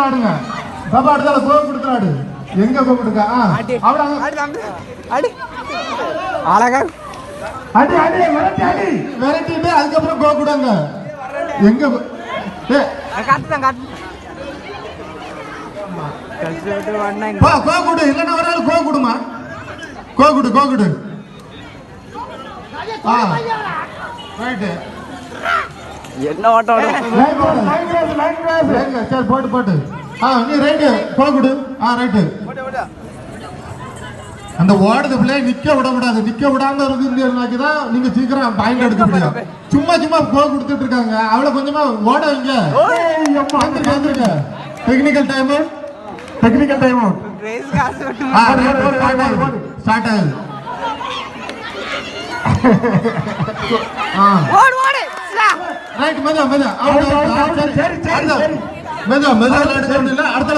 கொடுத்து ஆடுங்க. பாப்பா அடுத்தால கோ கொடுத்து ஆடு. எங்க கோ கொடுக்க? அழகா அடி அடி விரட்டி அடி விரட்டிட்டு அதுக்கப்புறம் கோ கொடுங்க. எங்க கோ கொடு, இல்லைன்னா ஒரு ஆள் கோ கொடுமா. கோ கொடு கோ கொடு. ரைட்டு என்ன ஓட்டம் சரி போட்டு போட்டு. நீ ரைட்டு கோ கொடு. ரைட்டு. அந்த ஓடுது பிள்ளை நிக்க விடக்கூடாது. நிக்க விடாம இருக்குதான் நீங்க சீக்கிரம் பாயிண்ட் எடுக்க முடியும். சும்மா சும்மா கோ கொடுத்துட்டு இருக்காங்க. அவளை கொஞ்சமா ஓட வைங்க. Technical time out. Technical time out. Start ஆகுது. ரைட் மெதா மெதா மெதா மெதா அடுத்த